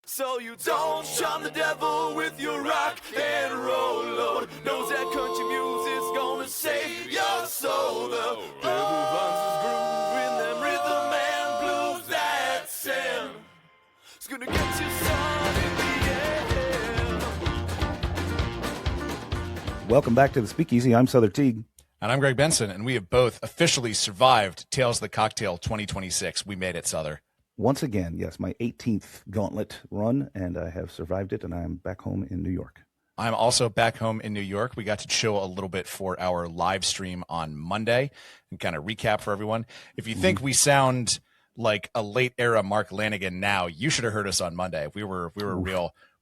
So you don't shun the devil with your rock and roll load. Knows that country music's gonna save your soul. The devil finds his groove in them rhythm and blues that send. It's gonna get you sun in the end. Welcome back to the Speakeasy. I'm Sother Teague. And I'm Greg Benson, and we have both officially survived Tales of the Cocktail 2026. We made it, Sother. Once again, yes, my 18th gauntlet run, and I have survived it, and I'm back home in New York. I'm also back home in New York. We got to chill a little bit for our live stream on Monday and kind of recap for everyone. If you think we sound like a late era Mark Lanigan now, you should have heard us on Monday. We were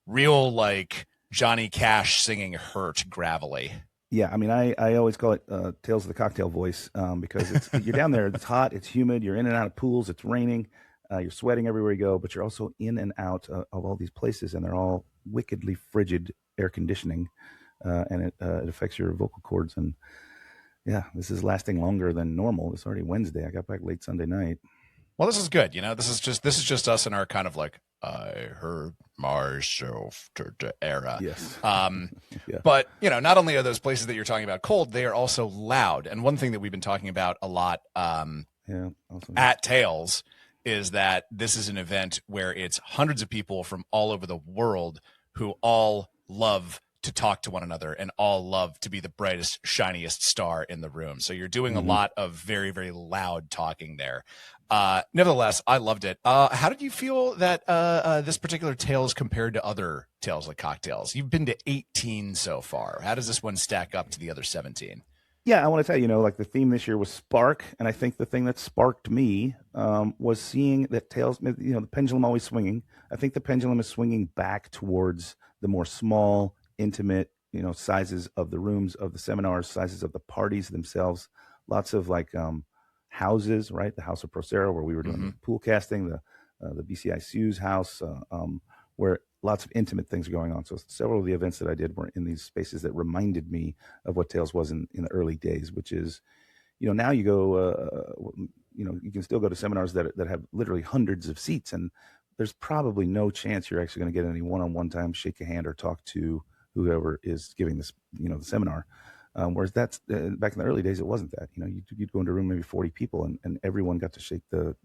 real like Johnny Cash singing Hurt gravelly. Yeah, I mean, I always call it Tales of the Cocktail voice because you're down there, it's hot, it's humid, you're in and out of pools, it's raining. You're sweating everywhere you go, but you're also in and out of all these places, and they're all wickedly frigid air conditioning, and it affects your vocal cords. And yeah, this is lasting longer than normal. It's already Wednesday. I got back late Sunday night. Well, this is good. You know, this is just us in our kind of like I heard myself to era. Yes. Yeah. But you know, not only are those places that you're talking about cold, they are also loud. And one thing that we've been talking about a lot at Tales is that this is an event where it's hundreds of people from all over the world who all love to talk to one another and all love to be the brightest, shiniest star in the room. So you're doing a lot of very, very loud talking there. Nevertheless, I loved it. How did you feel that this particular Tales compared to other Tales like Cocktails? You've been to 18 so far. How does this one stack up to the other 17? Yeah, I want to tell you, like the theme this year was spark, and I think the thing that sparked me was seeing that Tales, the pendulum always swinging. I think the pendulum is swinging back towards the more small, intimate, sizes of the rooms, of the seminars, sizes of the parties themselves. Lots of like houses, right? The House of Procero, where we were doing the pool casting, the BCI Sue's house, where lots of intimate things are going on. So several of the events that I did were in these spaces that reminded me of what Tales was in the early days, which is, now you go, you can still go to seminars that have literally hundreds of seats, and there's probably no chance you're actually going to get any one-on-one time, shake a hand, or talk to whoever is giving this, the seminar. Whereas that's back in the early days, it wasn't that. You'd go into a room, maybe 40 people, and everyone got to shake the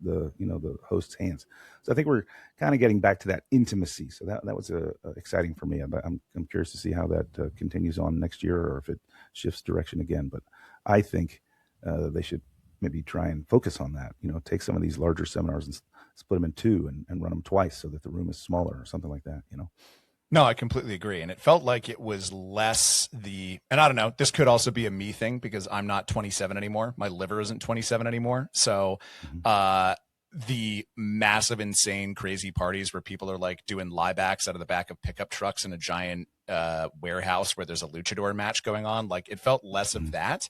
host's hands. So I think we're kind of getting back to that intimacy. So that was exciting for me. I'm curious to see how that continues on next year, or if it shifts direction again. But I think they should maybe try and focus on that. Take some of these larger seminars and split them in two and run them twice, so that the room is smaller or something like that. No, I completely agree. And it felt like it was less and I don't know, this could also be a me thing because I'm not 27 anymore. My liver isn't 27 anymore. So the massive, insane, crazy parties where people are like doing liebacks out of the back of pickup trucks in a giant warehouse where there's a luchador match going on. Like it felt less of that.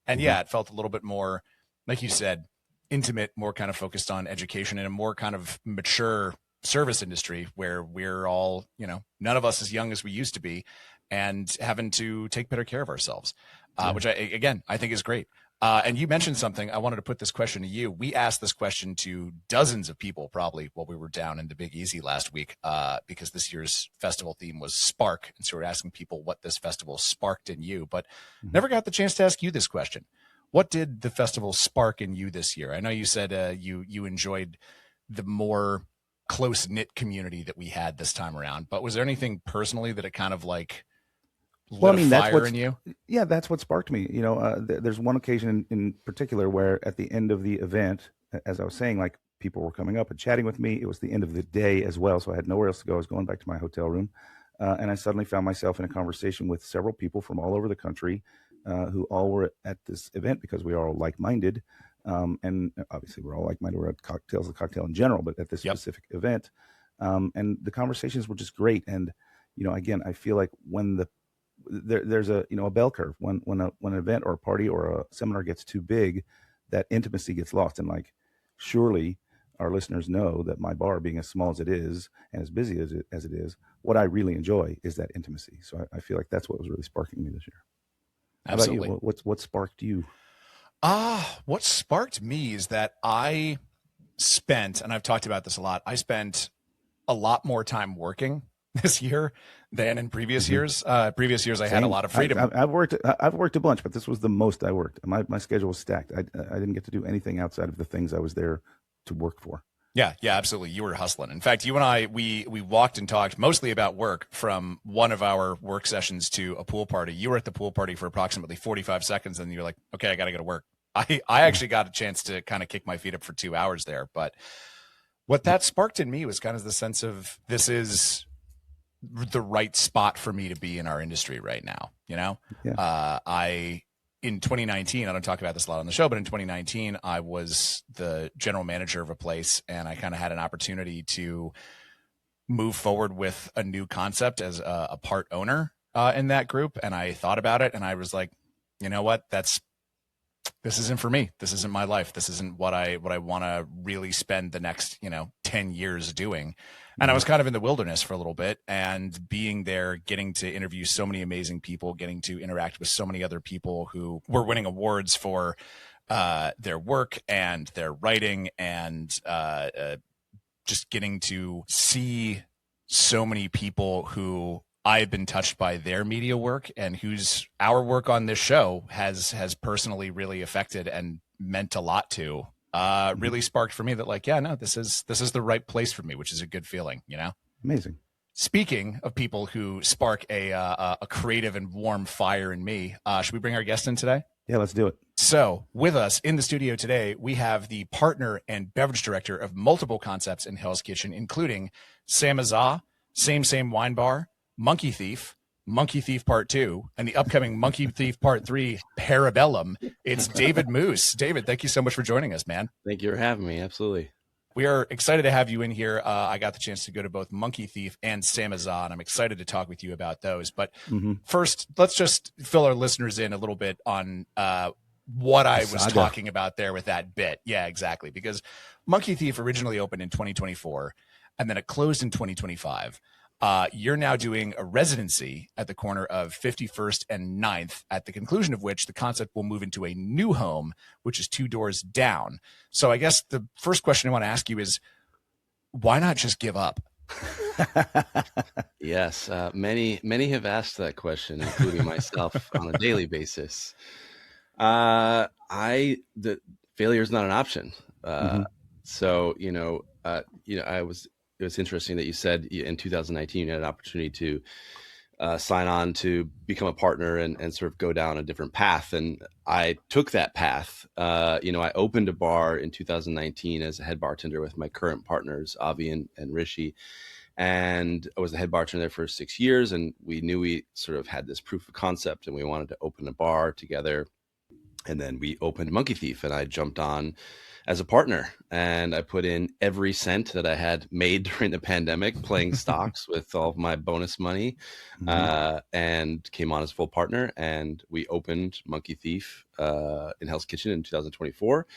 And yeah, it felt a little bit more, like you said, intimate, more kind of focused on education and a more kind of mature service industry where we're all, none of us as young as we used to be and having to take better care of ourselves, which I think is great. And you mentioned something. I wanted to put this question to you. We asked this question to dozens of people probably while we were down in the Big Easy last week because this year's festival theme was Spark. And so we're asking people what this festival sparked in you, but never got the chance to ask you this question. What did the festival spark in you this year? I know you said you enjoyed the more close-knit community that we had this time around, but was there anything personally that it kind of like lit a fire in you? Yeah, that's what sparked me. There's one occasion in particular where at the end of the event, as I was saying, like people were coming up and chatting with me. It was the end of the day as well, so I had nowhere else to go. I was going back to my hotel room, and I suddenly found myself in a conversation with several people from all over the country who all were at this event because we are all like-minded. And obviously we're all like-minded. We're at Cocktails, the cocktail in general, but at this specific event. And the conversations were just great. And, again, I feel like when there's a bell curve, when an event or a party or a seminar gets too big, that intimacy gets lost. And like, surely our listeners know that my bar, being as small as it is and as busy as it is, what I really enjoy is that intimacy. So I feel like that's what was really sparking me this year. Absolutely. How about you? What sparked you? What sparked me is that I spent, and I've talked about this a lot, I spent a lot more time working this year than in previous years. Previous years, I had a lot of freedom. I've worked a bunch, but this was the most I worked. My schedule was stacked. I didn't get to do anything outside of the things I was there to work for. Yeah, absolutely. You were hustling. In fact, you and I, we walked and talked mostly about work from one of our work sessions to a pool party. You were at the pool party for approximately 45 seconds, and you're like, okay, I got to go to work. I actually got a chance to kind of kick my feet up for 2 hours there. But what that sparked in me was kind of the sense of, this is the right spot for me to be in our industry right now. In 2019, I don't talk about this a lot on the show, but in 2019, I was the general manager of a place, and I kind of had an opportunity to move forward with a new concept as a part owner in that group. And I thought about it, and I was like, you know what? This isn't for me. This isn't my life. This isn't what I want to really spend the next, 10 years doing. And I was kind of in the wilderness for a little bit, and being there, getting to interview so many amazing people, getting to interact with so many other people who were winning awards for their work and their writing, and just getting to see so many people who I've been touched by their media work, and whose our work on this show has personally really affected and meant a lot to. Really sparked for me that, like, yeah, no, this is the right place for me, which is a good feeling, Amazing. Speaking of people who spark a creative and warm fire in me, should we bring our guest in today? Yeah, let's do it. So with us in the studio today, we have the partner and beverage director of multiple concepts in Hell's Kitchen, including Sam Azah, Same Wine Bar, Monkey Thief Part 2, and the upcoming Monkey Thief Part 3, Parabellum. It's David Muhs. David, thank you so much for joining us, man. Thank you for having me. Absolutely. We are excited to have you in here. I got the chance to go to both Monkey Thief and Sam Azah, and I'm excited to talk with you about those. But first, let's just fill our listeners in a little bit on what I was talking about there with that bit. Yeah, exactly. Because Monkey Thief originally opened in 2024, and then it closed in 2025. You're now doing a residency at the corner of 51st and 9th, at the conclusion of which the concept will move into a new home, which is 2 doors down. So I guess the first question I want to ask you is, why not just give up? Yes. Many have asked that question, including myself, on a daily basis. The failure is not an option. So, it was interesting that you said in 2019 you had an opportunity to sign on to become a partner and sort of go down a different path. And I took that path. I opened a bar in 2019 as a head bartender with my current partners, Avi and Rishi. And I was the head bartender there for 6 years. And we knew we sort of had this proof of concept, and we wanted to open a bar together. And then we opened Monkey Thief, and I jumped on as a partner, and I put in every cent that I had made during the pandemic playing stocks with all of my bonus money, and came on as full partner. And we opened Monkey Thief in Hell's Kitchen in 2024,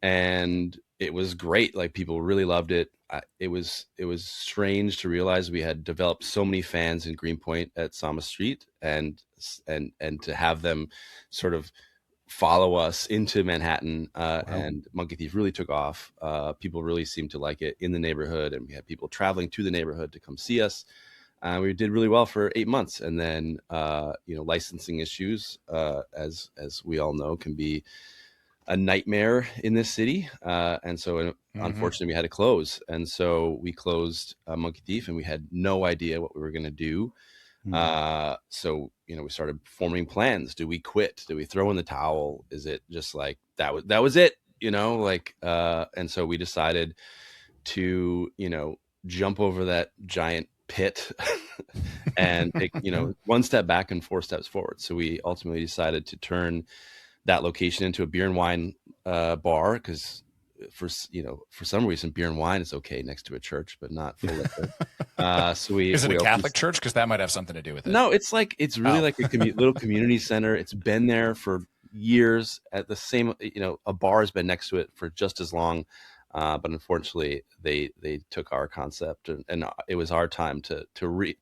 and it was great. Like, people really loved it. It was strange to realize we had developed so many fans in Greenpoint at Sama Street, and to have them sort of follow us into Manhattan, and Monkey Thief really took off. People really seemed to like it in the neighborhood, and we had people traveling to the neighborhood to come see us. We did really well for 8 months, and then licensing issues, as we all know, can be a nightmare in this city, and so unfortunately we had to close. And so we closed Monkey Thief, and we had no idea what we were going to do. So we started forming plans. Do we quit? Do we throw in the towel? Is it just like that was it? And so we decided to jump over that giant pit and take one step back and 4 steps forward. So we ultimately decided to turn that location into a beer and wine bar, because for some reason beer and wine is okay next to a church, but not for liquor. Is it a Catholic church? Because that might have something to do with it. No, it's really like a little community center. It's been there for years. At the same, a bar has been next to it for just as long, but unfortunately they took our concept, and it was our time to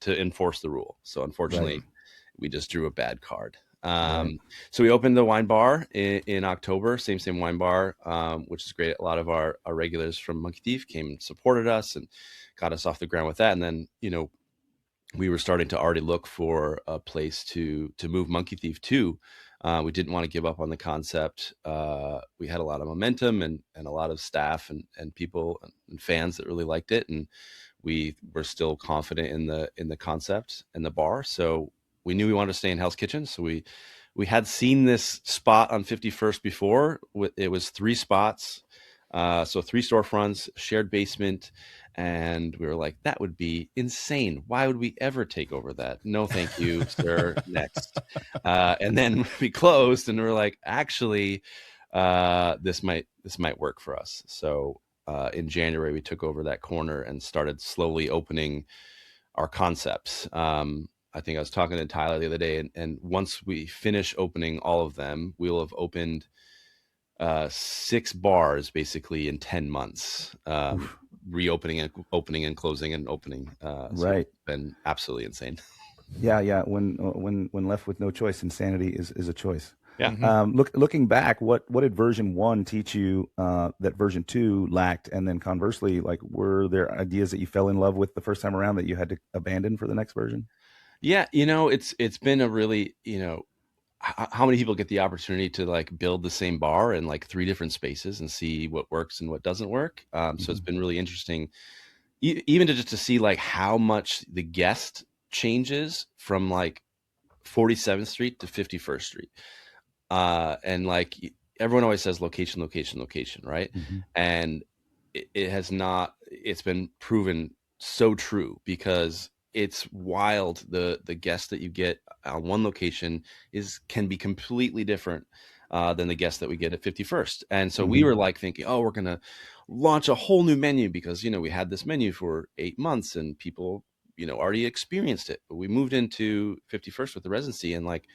enforce the rule. So unfortunately, we just drew a bad card, Right. So we opened the wine bar in October, same wine bar, which is great. A lot of our regulars from Monkey Thief came and supported us and got us off the ground with that. And then, we were starting to already look for a place to move Monkey Thief to. We didn't want to give up on the concept. We had a lot of momentum and a lot of staff and people and fans that really liked it. And we were still confident in the concept and the bar. So we knew we wanted to stay in Hell's Kitchen. So we had seen this spot on 51st before. It was 3 spots. So 3 storefronts, shared basement. And we were like, that would be insane. Why would we ever take over that? No, thank you, sir. Next. And then we closed and we were like, actually, this might work for us. So in January, we took over that corner and started slowly opening our concepts. I think I was talking to Tyler the other day, and once we finish opening all of them, we will have opened 6 bars basically in 10 months. Reopening and opening and closing and opening. So Right. it's been absolutely insane. Yeah. When left with no choice, insanity is a choice. Yeah. Looking back, what did version 1 teach you that version 2 lacked? And then conversely, like, were there ideas that you fell in love with the first time around that you had to abandon for the next version? Yeah. It's been a really, how many people get the opportunity to like build the same bar in like 3 different spaces and see what works and what doesn't work. So it's been really interesting, even to see like how much the guest changes from like 47th Street to 51st Street. And like everyone always says location, right? And it's been proven so true, because it's wild. The guest that you get on one location can be completely different than the guest that we get at 51st. And so we were like thinking, oh, we're going to launch a whole new menu, because, we had this menu for 8 months and people, already experienced it. But we moved into 51st with the residency, and like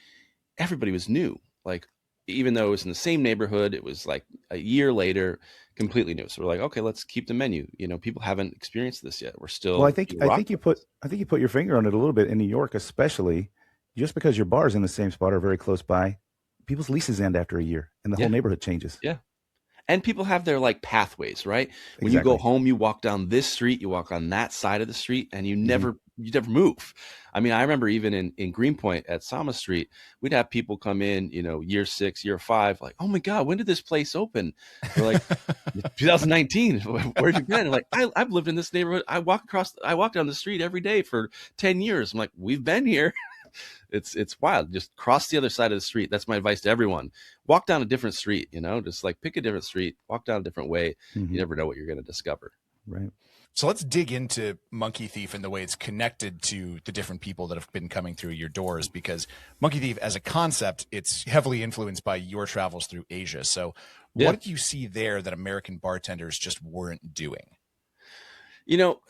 everybody was new. Like, even though it was in the same neighborhood, it was like a year later, completely new. So we're like, okay, let's keep the menu. People haven't experienced this yet. We're still. Well, I think you put your finger on it a little bit in New York, especially. Just because your bars in the same spot are very close by, people's leases end after a year, and the whole neighborhood changes. Yeah. And people have their like pathways, right? When you go home, you walk down this street, you walk on that side of the street, and you never move. I mean, I remember even in Greenpoint at Sama Street, we'd have people come in, year 6, year 5, like, oh my God, when did this place open? We're like, 2019. Where'd you been? Like, I've lived in this neighborhood. I walk down the street every day for 10 years. I'm like, we've been here. It's wild. Just cross the other side of the street. That's my advice to everyone. Walk down a different street, just like pick a different street, walk down a different way. You never know what you're going to discover. Right. So let's dig into Monkey Thief and the way it's connected to the different people that have been coming through your doors, because Monkey Thief as a concept, it's heavily influenced by your travels through Asia. So what did you see there that American bartenders just weren't doing?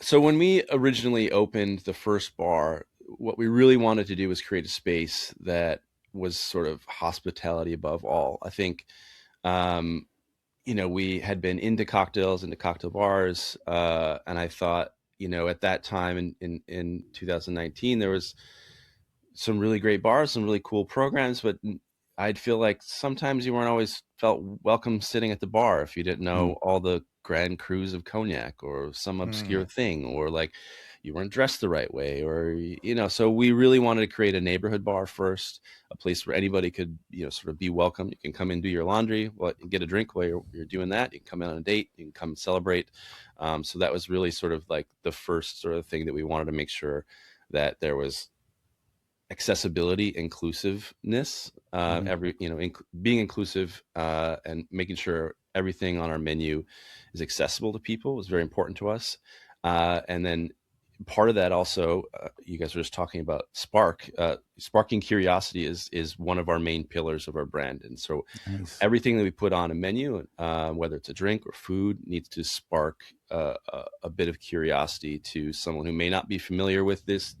So when we originally opened the first bar, what we really wanted to do was create a space that was sort of hospitality above all. I think, we had been into cocktails, into cocktail bars. And I thought, at that time in 2019, there was some really great bars, some really cool programs, but I'd feel like sometimes you weren't always felt welcome sitting at the bar if you didn't know all the grand cruise of cognac or some obscure thing, or like you weren't dressed the right way, or, so we really wanted to create a neighborhood bar first, a place where anybody could, sort of be welcome. You can come in, do your laundry, get a drink while you're doing that. You can come in on a date, you can come and celebrate. So that was really sort of like the first sort of thing that we wanted to make sure that there was accessibility, inclusiveness, being inclusive, and making sure everything on our menu is accessible to people was very important to us. And then part of that also, you guys were just talking about sparking curiosity is one of our main pillars of our brand. And so everything that we put on a menu, whether it's a drink or food, needs to spark a bit of curiosity to someone who may not be familiar with this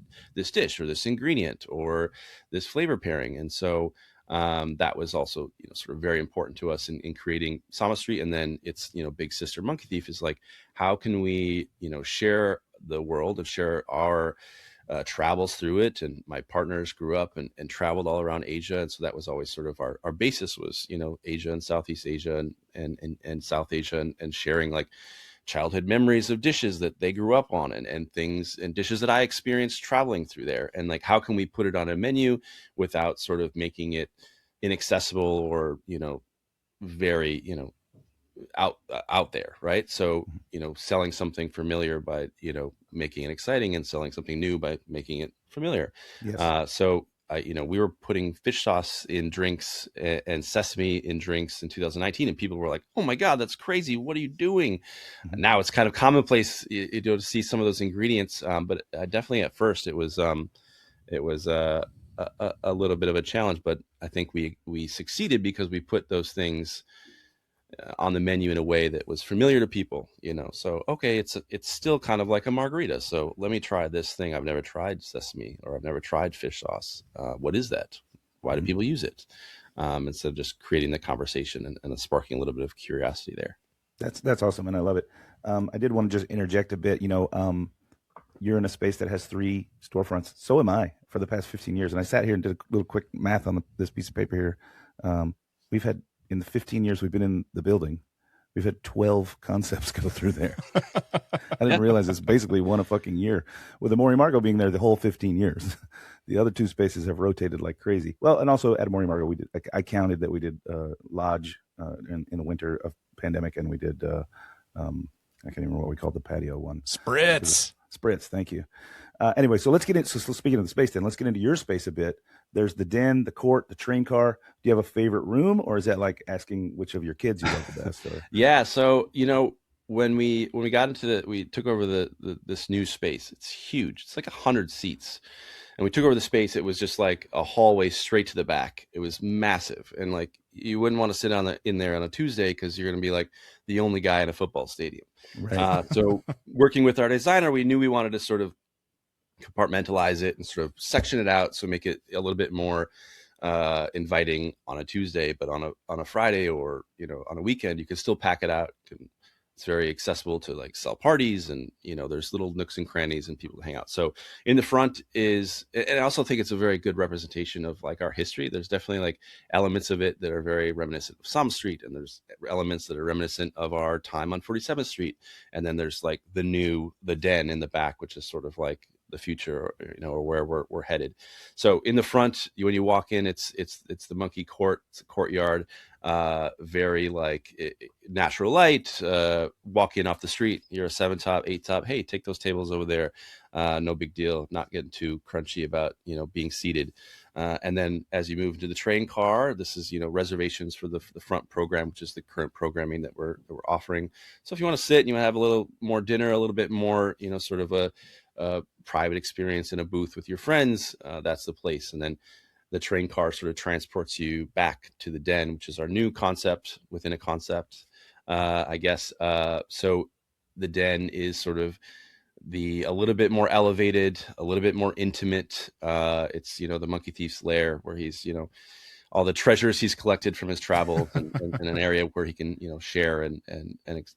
dish or this ingredient or this flavor pairing. And so that was also, sort of very important to us in creating Sama Street. And then it's, big sister Monkey Thief is like, how can we, share the world and share our travels through it, and my partners grew up and traveled all around Asia, and so that was always sort of our basis was, you know, Asia and Southeast Asia and South Asia, and sharing like childhood memories of dishes that they grew up on, and things and dishes that I experienced traveling through there, and like how can we put it on a menu without sort of making it inaccessible or, you know, very, you know, out there, right? So, you know, selling something familiar by, you know, making it exciting, and selling something new by making it familiar. Yes. So you know, we were putting fish sauce in drinks and sesame in drinks in 2019, and people were like, "Oh my God, that's crazy! What are you doing?" Mhm. And now it's kind of commonplace, you know, to see some of those ingredients, but definitely at first it was a little bit of a challenge. But I think we succeeded because we put those things on the menu in a way that was familiar to people, you know. So okay, it's still kind of like a margarita, so let me try this thing. I've never tried sesame, or I've never tried fish sauce. What is that? Why do Mhm. people use it? Instead of just creating the conversation and sparking a little bit of curiosity there. That's awesome, and I love it. I did want to just interject a bit. You know, you're in a space that has 3 storefronts. So am I for the past 15 years. And I sat here and did a little quick math on this piece of paper here. We've had, in the 15 years we've been in the building, we've had 12 concepts go through there. I didn't realize it's basically one a fucking year, with Amore Margo being there the whole 15 years. The other 2 spaces have rotated like crazy. Well, and also at Amore Margo, we did, I counted that we did Lodge in the winter of pandemic, and we did, I can't even remember what we called the patio one. Spritz. Spritz, thank you. Anyway, so let's get into, so speaking of the space then, let's get into your space a bit. There's the den, the court, the train car. Do you have a favorite room, or is that like asking which of your kids you love the best? Or? Yeah, so you know, when we got into we took over this new space. It's huge. It's like 100 seats. And we took over the space. It was just like a hallway straight to the back. It was massive, and like you wouldn't want to sit in there on a Tuesday, because you're going to be like the only guy in a football stadium. Right. So working with our designer, we knew we wanted to sort of compartmentalize it and sort of section it out, so make it a little bit more inviting on a Tuesday, but on a Friday, or, you know, on a weekend, you can still pack it out. It's very accessible to like sell parties, and, you know, there's little nooks and crannies and people to hang out. So in the front is, and I also think it's a very good representation of like our history. There's definitely like elements of it that are very reminiscent of Some Street, and there's elements that are reminiscent of our time on 47th Street. And then there's like the den in the back, which is sort of like the future, you know, or where we're headed. So in the front, when you walk in, it's the monkey court. It's a courtyard, very like natural light. Walk in off the street, you're a 7 top, 8 top. Hey, take those tables over there. No big deal. Not getting too crunchy about, you know, being seated. And then as you move into the train car, this is, you know, reservations for the front program, which is the current programming that we're offering. So if you want to sit and you want to have a little more dinner, a little bit more, you know, sort of a private experience in a booth with your friends, that's the place. And then the train car sort of transports you back to the den, which is our new concept within a concept, I guess. So the den is sort of a little bit more elevated, a little bit more intimate. It's, you know, the monkey thief's lair, where he's, you know, all the treasures he's collected from his travel, and an area where he can, you know, share and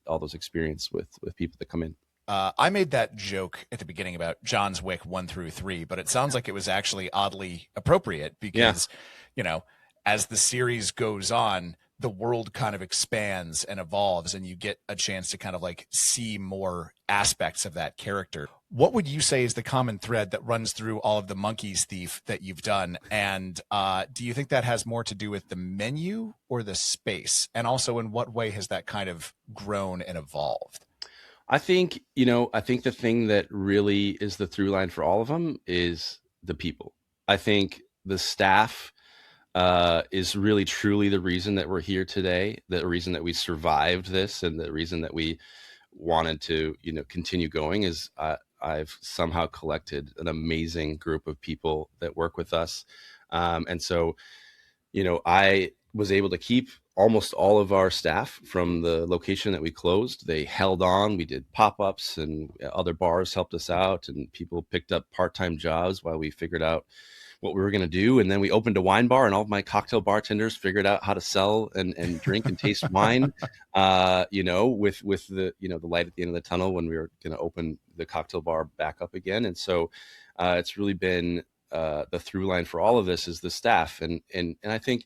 all those experience with people that come in. I made that joke at the beginning about John's Wick 1 through 3, but it sounds like it was actually oddly appropriate, because, you know, as the series goes on, the world kind of expands and evolves, and you get a chance to kind of like see more aspects of that character. What would you say is the common thread that runs through all of the Monkeys Thief that you've done? And do you think that has more to do with the menu or the space? And also, in what way has that kind of grown and evolved? I think, you know, I think the thing that really is the through line for all of them is the people. I think the staff is really truly the reason that we're here today, the reason that we survived this, and the reason that we wanted to, you know, continue going. Is I've somehow collected an amazing group of people that work with us. And so, you know, I was able to keep almost all of our staff from the location that we closed. They held on. We did pop-ups, and other bars helped us out, and people picked up part-time jobs while we figured out what we were going to do. And then we opened a wine bar, and all of my cocktail bartenders figured out how to sell and drink and taste wine, you know, with the, you know, the light at the end of the tunnel when we were going to open the cocktail bar back up again. And so It's really been the through line for all of this is the staff, and I think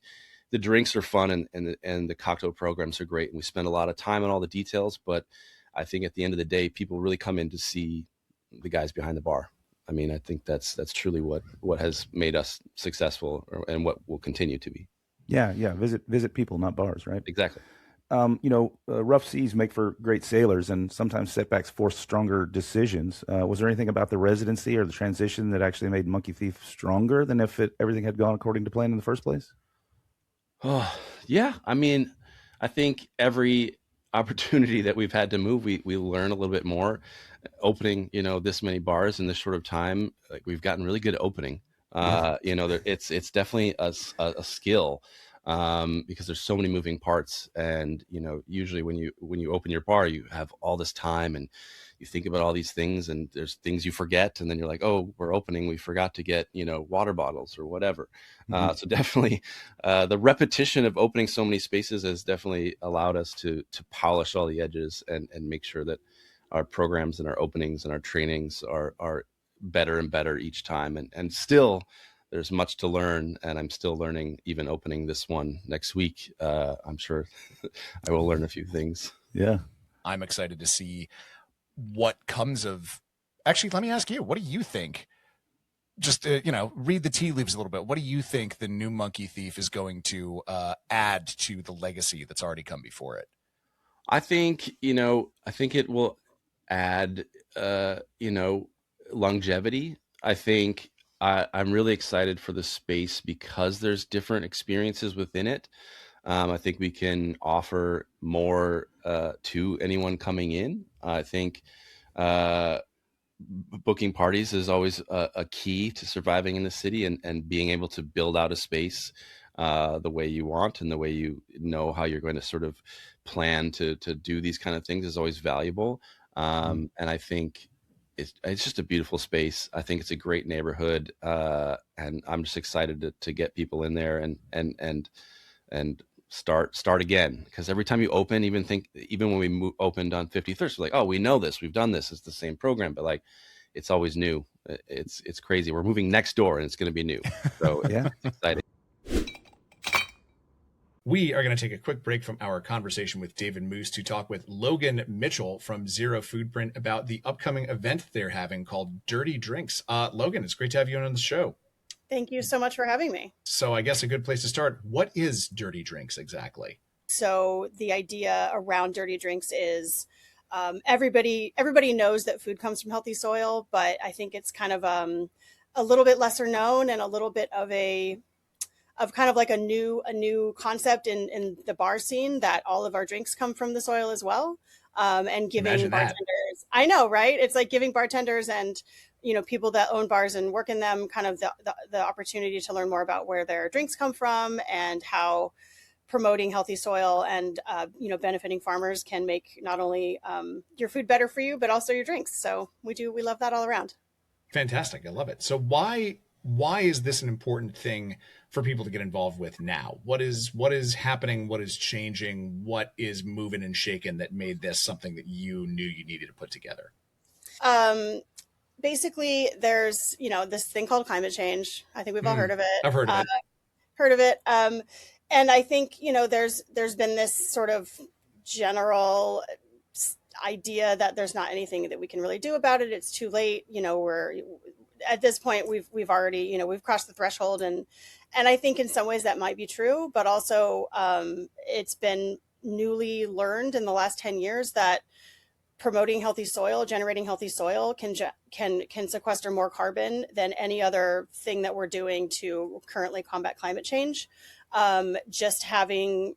the drinks are fun, and the cocktail programs are great, and we spend a lot of time on all the details. But I think at the end of the day, people really come in to see the guys behind the bar. I mean, I think that's truly what has made us successful, and what will continue to be. Yeah, yeah. Visit people, not bars, right? Exactly. Rough seas make for great sailors, and sometimes setbacks force stronger decisions. Was there anything about the residency or the transition that actually made Monkey Thief stronger than if everything had gone according to plan in the first place? Oh, yeah. I mean, I think every opportunity that we've had to move, we learn a little bit more. Opening, this many bars in this short of time, like, we've gotten really good at opening. It's definitely a skill, because there's so many moving parts, and usually when you open your bar, you have all this time, and you think about all these things, and there's things you forget, and then you're like, oh, we're opening, we forgot to get water bottles or whatever. So definitely the repetition of opening so many spaces has definitely allowed us to polish all the edges, and make sure that our programs and our openings and our trainings are better and better each time, and still there's much to learn, and I'm still learning. Even opening this one next week, I'm sure I will learn a few things. Yeah, I'm excited to see what comes of. Actually, let me ask you, what do you think? Just read the tea leaves a little bit. What do you think the new Monkey Thief is going to add to the legacy that's already come before it? I think it will add longevity. I think I'm really excited for the space because there's different experiences within it. I think we can offer more to anyone coming in. I think booking parties is always a key to surviving in the city, and being able to build out a space the way you want, and the way you know how you're going to sort of plan to do these kind of things is always valuable. And I think it's just a beautiful space. I think it's a great neighborhood, and I'm just excited to get people in there and start again. Because every time you open, even when we opened on 53rd, we're like, oh, we know this, we've done this, it's the same program, but like, it's always new. It's crazy. We're moving next door, and it's going to be new. So yeah, it's exciting. We are going to take a quick break from our conversation with David Muhs to talk with Logan Mitchell from Zero Foodprint about the upcoming event they're having called Dirty Drinks. Logan, it's great to have you on the show. Thank you so much for having me. So I guess a good place to start. What is Dirty Drinks exactly? So the idea around Dirty Drinks is everybody knows that food comes from healthy soil, but I think it's kind of a little bit lesser known, and a little bit of kind of like a new concept in the bar scene, that all of our drinks come from the soil as well. And giving bartenders, I know, right? It's like giving bartenders and people that own bars and work in them kind of the opportunity to learn more about where their drinks come from, and how promoting healthy soil and benefiting farmers can make not only your food better for you, but also your drinks. So we love that all around. Fantastic. I love it. So why is this an important thing for people to get involved with now? What is happening? What is changing? What is moving and shaking that made this something that you knew you needed to put together? Basically, there's this thing called climate change. I think we've all heard of it. I've heard of it. Heard of it. And I think there's been this sort of general idea that there's not anything that we can really do about it. It's too late. We're at this point, we've already we've crossed the threshold, and I think in some ways that might be true, but also it's been newly learned in the last 10 years that promoting healthy soil, generating healthy soil can sequester more carbon than any other thing that we're doing to currently combat climate change. Just having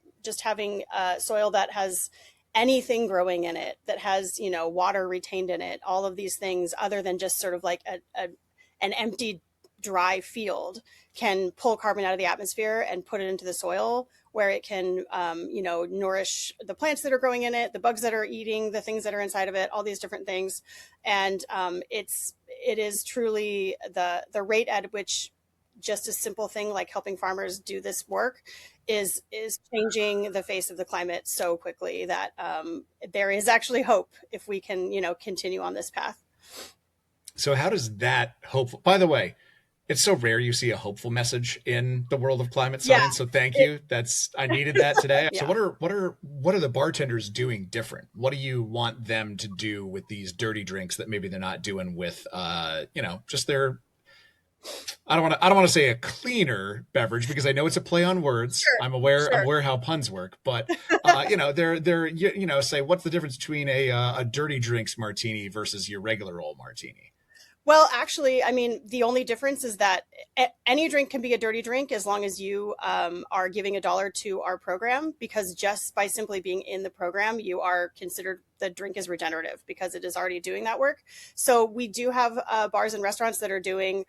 soil that has anything growing in it, that has water retained in it, all of these things, other than just sort of like an empty dry field, can pull carbon out of the atmosphere and put it into the soil, where it can nourish the plants that are growing in it, the bugs that are eating the things that are inside of it, all these different things. And it is truly the rate at which just a simple thing like helping farmers do this work is changing the face of the climate so quickly that there is actually hope if we can continue on this path. So how does that hopeful, by the way, it's so rare you see a hopeful message in the world of climate Yeah. science. So thank you. I needed that today. Yeah. So what are the bartenders doing different? What do you want them to do with these dirty drinks that maybe they're not doing with, just their, I don't want to say a cleaner beverage because I know it's a play on words. Sure, I'm aware sure. how puns work, but they're say what's the difference between a dirty drinks martini versus your regular old martini? Well, actually, I mean, the only difference is that any drink can be a dirty drink as long as you are giving $1 to our program, because just by simply being in the program, you are considered, the drink is regenerative because it is already doing that work. So we do have bars and restaurants that are doing,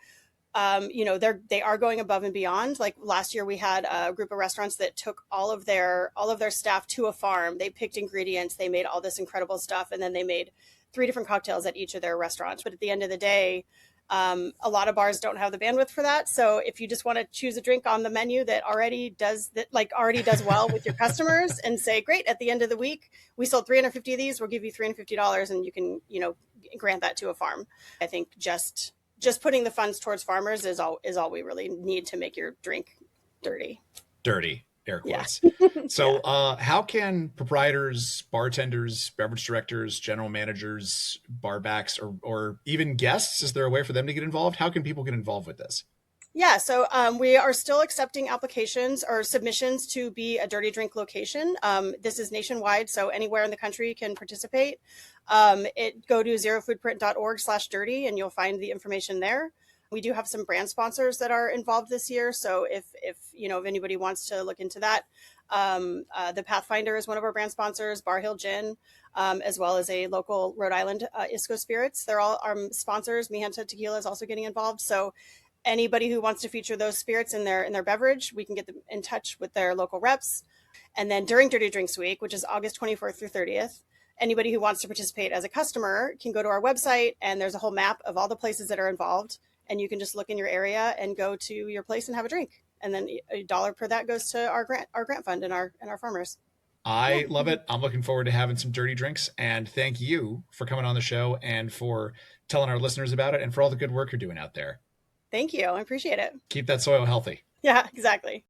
they are going above and beyond. Like last year, we had a group of restaurants that took all of their staff to a farm. They picked ingredients, they made all this incredible stuff, and then they made 3 different cocktails at each of their restaurants. But at the end of the day, a lot of bars don't have the bandwidth for that. So if you just want to choose a drink on the menu that already does well with your customers and say, great, at the end of the week, we sold 350 of these, we'll give you $350 and you can, grant that to a farm. I think just putting the funds towards farmers is all we really need to make your drink dirty. Air quotes. Yeah. So how can proprietors, bartenders, beverage directors, general managers, barbacks, or even guests, is there a way for them to get involved? How can people get involved with this? Yeah, so we are still accepting applications or submissions to be a dirty drink location. This is nationwide, so anywhere in the country can participate. Go to zerofoodprint.org/dirty and you'll find the information there. We do have some brand sponsors that are involved this year. So if anybody wants to look into that, the Pathfinder is one of our brand sponsors, Bar Hill Gin, as well as a local Rhode Island Isco Spirits. They're all our sponsors. Mijenta Tequila is also getting involved. So anybody who wants to feature those spirits in their beverage, we can get them in touch with their local reps. And then during Dirty Drinks Week, which is August 24th through 30th, anybody who wants to participate as a customer can go to our website, and there's a whole map of all the places that are involved. And you can just look in your area and go to your place and have a drink. And then $1 per that goes to our grant fund and our farmers. I love it. I'm looking forward to having some dirty drinks. And thank you for coming on the show and for telling our listeners about it and for all the good work you're doing out there. Thank you. I appreciate it. Keep that soil healthy. Yeah, exactly.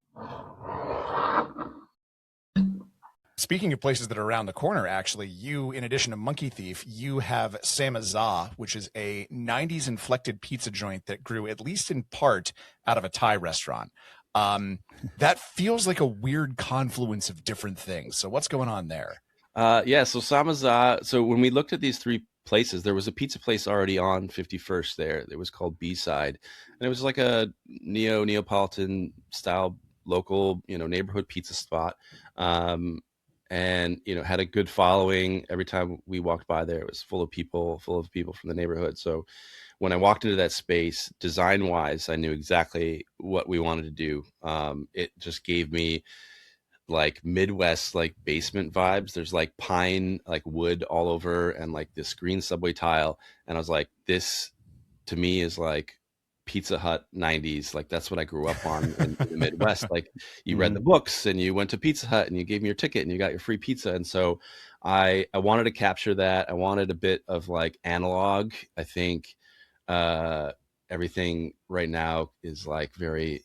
Speaking of places that are around the corner, actually, you, in addition to Monkey Thief, you have Samaza, which is a 90s inflected pizza joint that grew at least in part out of a Thai restaurant. That feels like a weird confluence of different things. So what's going on there? So Samaza, so when we looked at these 3 places, there was a pizza place already on 51st there. It was called B-Side. And it was like a Neapolitan style local, neighborhood pizza spot. And had a good following. Every time we walked by there, it was full of people from the neighborhood. So when I walked into that space, design wise, I knew exactly what we wanted to do. It just gave me like Midwest, like basement vibes. There's like pine, like wood all over, and like this green subway tile. And I was like, this to me is like Pizza Hut 90s. Like that's what I grew up on in the Midwest. Like you read the books and you went to Pizza Hut and you gave me your ticket and you got your free pizza. And so I wanted to capture that. I wanted a bit of like analog. I think everything right now is like very,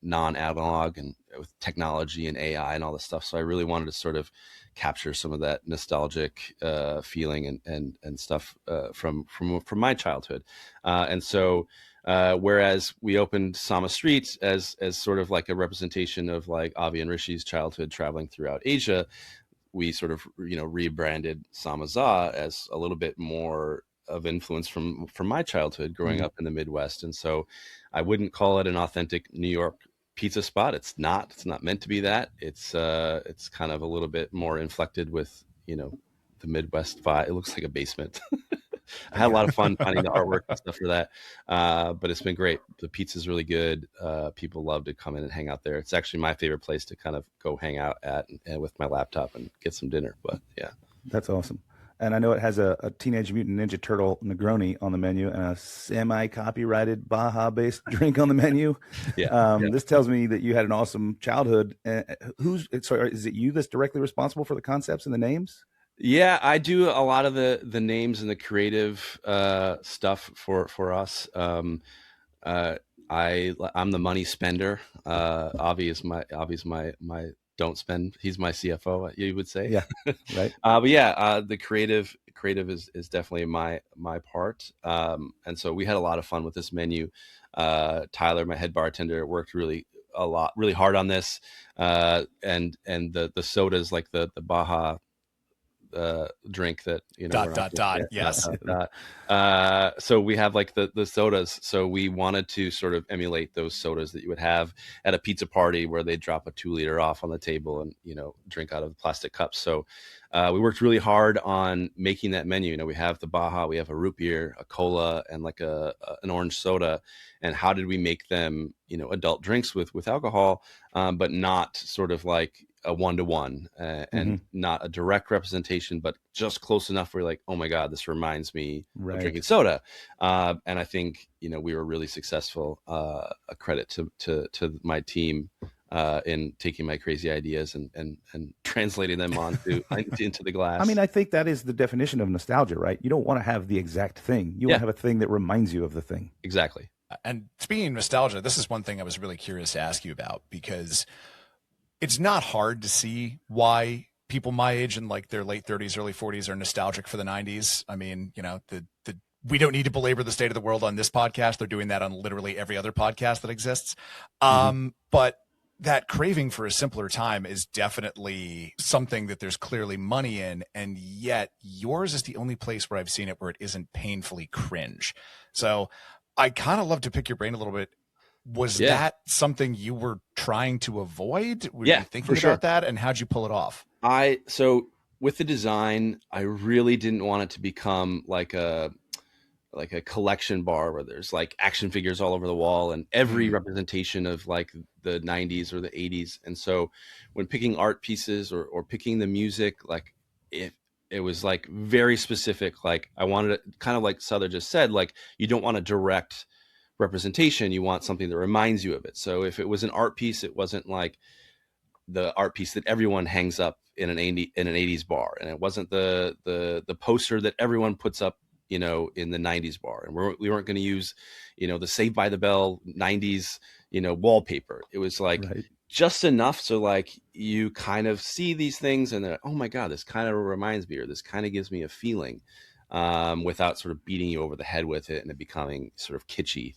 non-analog and with technology and AI and all this stuff. So I really wanted to sort of capture some of that nostalgic feeling and stuff from my childhood. And so whereas we opened Sama Street as sort of like a representation of like Avi and Rishi's childhood traveling throughout Asia, we sort of rebranded Samaza as a little bit more of influence from my childhood growing up in the Midwest. And so I wouldn't call it an authentic New York pizza spot. It's not meant to be that. It's kind of a little bit more inflected with the Midwest vibe. It looks like a basement. I had a lot of fun finding the artwork and stuff for that. But it's been great. The pizza's really good. People love to come in and hang out there. It's actually my favorite place to kind of go hang out at and with my laptop and get some dinner. But yeah. That's awesome. And I know it has a Teenage Mutant Ninja Turtle Negroni on the menu and a semi-copyrighted Baja-based drink on the menu. This tells me that you had an awesome childhood. Is it you that's directly responsible for the concepts and the names? Yeah, I do a lot of the names and the creative stuff for us. Uh, I'm the money spender. Avi is my don't spend. He's my CFO, you would say. Yeah, right. But yeah, the creative is definitely my part. And so we had a lot of fun with this menu. Tyler, my head bartender, worked really hard on this. And the sodas, like the Baja drink that, Yes. So we have like the sodas, so we wanted to sort of emulate those sodas that you would have at a pizza party where they drop a 2 liter off on the table and drink out of plastic cups. So we worked really hard on making that menu. We have the Baja, we have a root beer, a cola, and like an orange soda. And how did we make them adult drinks with alcohol, but not sort of like a 1-to-1 and not a direct representation, but just close enough where you're like, oh my God, this reminds me of drinking soda. And I think, we were really successful. A credit to my team in taking my crazy ideas and translating them into the glass. I mean, I think that is the definition of nostalgia, right? You don't want to have the exact thing. You want to have a thing that reminds you of the thing. Exactly. And speaking of nostalgia, this is one thing I was really curious to ask you about, because it's not hard to see why people my age in like their late 30s, early 40s are nostalgic for the 90s. I mean, we don't need to belabor the state of the world on this podcast. They're doing that on literally every other podcast that exists. But that craving for a simpler time is definitely something that there's clearly money in. And yet yours is the only place where I've seen it where it isn't painfully cringe. So I kind of love to pick your brain a little bit. Was that something you were trying to avoid? Were you thinking about that? And how'd you pull it off? So with the design, I really didn't want it to become like a collection bar where there's like action figures all over the wall and every representation of like the 90s or the 80s. And so when picking art pieces or picking the music, like it was like very specific. Like I wanted it kind of like Sother just said, like you don't want a direct representation, you want something that reminds you of it. So if it was an art piece, it wasn't like the art piece that everyone hangs up in an 80s bar, and it wasn't the poster that everyone puts up in the 90s bar, and we weren't going to use the Saved by the Bell 90s wallpaper. It was like just enough so like you kind of see these things and oh my God, this kind of reminds me, or this kind of gives me a feeling, without sort of beating you over the head with it and it becoming sort of kitschy.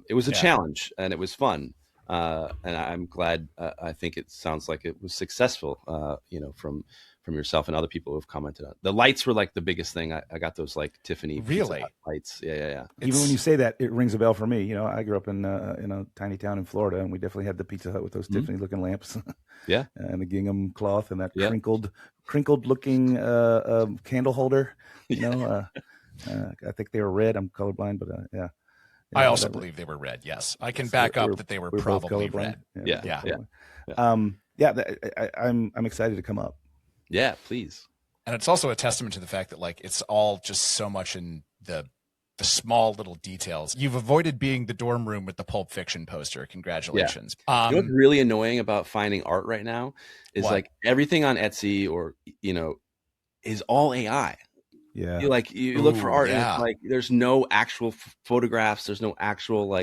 It was a challenge and it was fun. And I'm glad, I think it sounds like it was successful, from yourself and other people who have commented on it. The lights were like the biggest thing. I got those like Tiffany lights. Yeah. Even when you say that, it rings a bell for me. I grew up in a tiny town in Florida, and we definitely had the Pizza Hut with those Tiffany looking lamps. And the gingham cloth and that crinkled looking candle holder. I think they were red. I'm colorblind, but yeah. I also believe they were red. Yes, I can back up that they were probably red. Yeah. I'm excited to come up. Yeah, please. And it's also a testament to the fact that like it's all just so much in the small little details. You've avoided being the dorm room with the Pulp Fiction poster. Congratulations. What's really annoying about finding art right now is like everything on Etsy or is all AI. Yeah, you look for art and it's like there's no actual photographs, there's no actual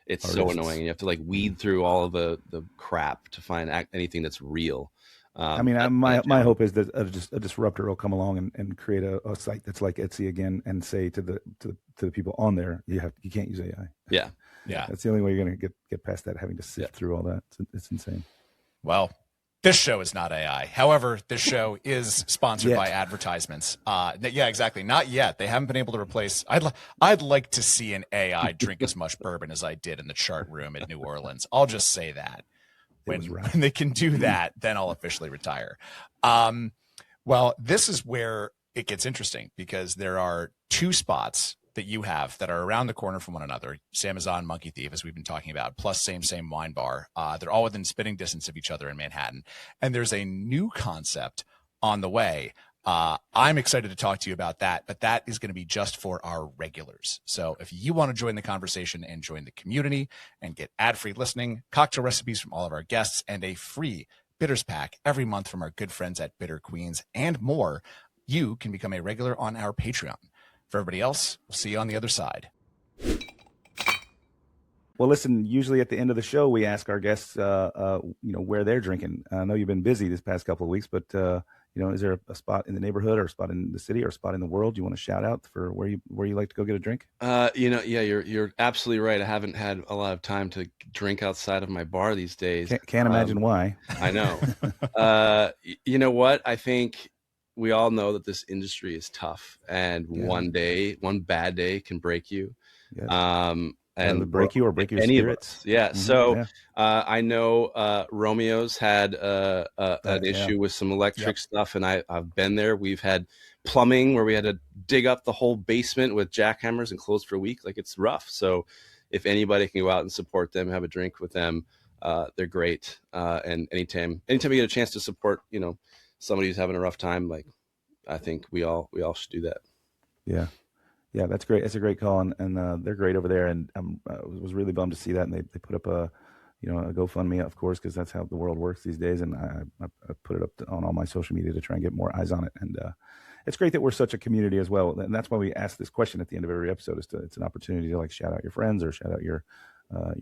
it's artists. So annoying. You have to weed through all of the crap to find anything that's real. My hope is that a disruptor will come along and create a site that's like Etsy again and say to the people on there, you can't use AI. Yeah. That's the only way you're going to get past that, having to sift through all that. It's insane. Well, this show is not AI. However, this show is sponsored by advertisements. Yeah, exactly. Not yet. They haven't been able to replace. I'd like to see an AI drink as much bourbon as I did in the chart room at New Orleans. I'll just say that. When they can do that, then I'll officially retire. Well, this is where it gets interesting because there are two spots that you have that are around the corner from one another. Samazon, Monkey Thief, as we've been talking about, plus same wine bar. They're all within spitting distance of each other in Manhattan. And there's a new concept on the way. I'm excited to talk to you about that, but that is going to be just for our regulars. So if you want to join the conversation and join the community and get ad-free listening, cocktail recipes from all of our guests, and a free Bitters Pack every month from our good friends at Bitter Queens, and more, you can become a regular on our Patreon. For everybody else, we'll see you on the other side. Well, listen, usually at the end of the show, we ask our guests, where they're drinking. I know you've been busy this past couple of weeks, but, is there a spot in the neighborhood or a spot in the city or a spot in the world you want to shout out for where you like to go get a drink? You're absolutely right. I haven't had a lot of time to drink outside of my bar these days. Can't imagine why. I know. You know what? I think we all know that this industry is tough, and one bad day can break you. Yes. And break you or break your any spirits. Of us. Yeah. So I know Romeo's had an issue with some electric stuff, and I've been there. We've had plumbing where we had to dig up the whole basement with jackhammers and close for a week. Like, it's rough. So if anybody can go out and support them, have a drink with them, they're great. And anytime you get a chance to support, somebody who's having a rough time, like, I think we all should do that. Yeah. Yeah, that's great. That's a great call, and they're great over there. And I was really bummed to see that. And they put up a GoFundMe, of course, because that's how the world works these days. And I put it up on all my social media to try and get more eyes on it. And it's great that we're such a community as well. And that's why we ask this question at the end of every episode. It's an opportunity to shout out your friends or shout out your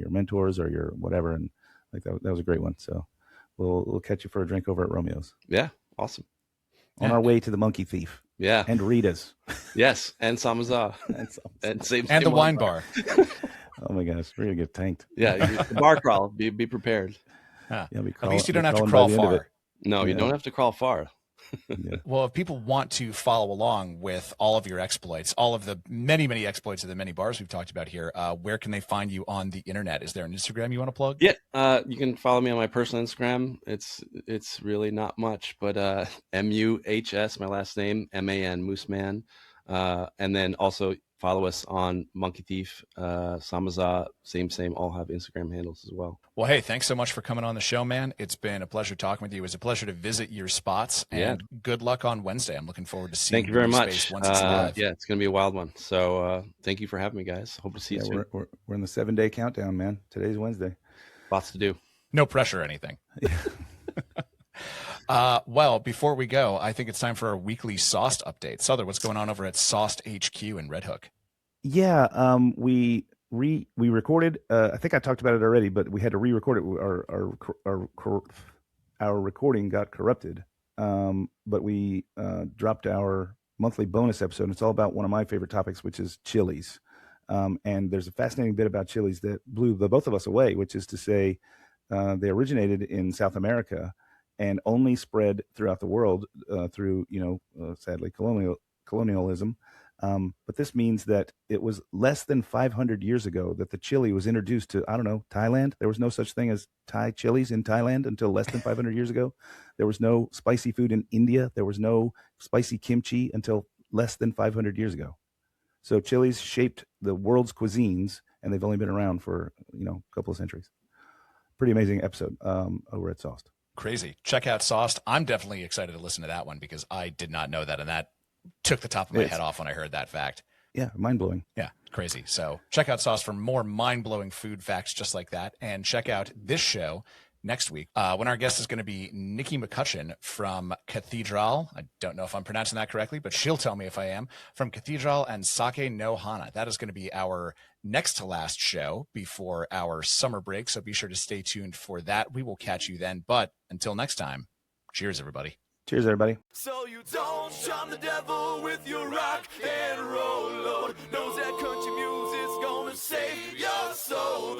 mentors or your whatever. And that was a great one. So we'll catch you for a drink over at Romeo's. Yeah, awesome. On our way to the Monkey Thief. Yeah. And Rita's. Yes. And Samaza. and the wine bar. Oh my gosh. We're going to get tanked. Yeah. The bar crawl. Be prepared. At least you don't have to crawl far. No, you don't have to crawl far. Yeah. Well, if people want to follow along with all of your exploits, all of the many, many exploits of the many bars we've talked about here, where can they find you on the internet? Is there an Instagram you want to plug? Yeah, you can follow me on my personal Instagram. It's really not much, but Muhs, my last name, Man, Mooseman. And then also follow us on Monkey Thief, Samaza, same, all have Instagram handles as well. Well, hey, thanks so much for coming on the show, man. It's been a pleasure talking with you. It was a pleasure to visit your spots, and good luck on Wednesday. I'm looking forward to seeing Thank you very much. Space once it's live. Yeah, it's going to be a wild one. So thank you for having me, guys. Hope to see you soon. We're in the 7-day countdown, man. Today's Wednesday. Lots to do. No pressure or anything. Well, before we go, I think it's time for our weekly Sauced update. Sother, what's going on over at Sauced HQ in Red Hook? Yeah, we recorded. I think I talked about it already, but we had to re-record it. Our recording got corrupted, but we dropped our monthly bonus episode. It's all about one of my favorite topics, which is chilies. And there's a fascinating bit about chilies that blew the both of us away, which is to say, they originated in South America and only spread throughout the world through, sadly, colonialism. But this means that it was less than 500 years ago that the chili was introduced to, Thailand. There was no such thing as Thai chilies in Thailand until less than 500 years ago. There was no spicy food in India. There was no spicy kimchi until less than 500 years ago. So chilies shaped the world's cuisines, and they've only been around for, a couple of centuries. Pretty amazing episode over at Sauced. Crazy. Check out Sauced. I'm definitely excited to listen to that one because I did not know that, and that took the top of my head off when I heard that fact. Yeah, mind-blowing. Yeah, crazy. So check out Sauced for more mind-blowing food facts just like that, and check out this show next week when our guest is going to be Nikki McCutcheon from Cathedral. I don't know if I'm pronouncing that correctly, but she'll tell me if I am. From Cathedral and Sake no Hana. That is going to be our next to last show before our summer break, so be sure to stay tuned for that. We will catch you then, but until next time, cheers, everybody. Cheers, everybody. So you don't charm the devil with your rock and roll, Lord knows that country music's gonna save your soul.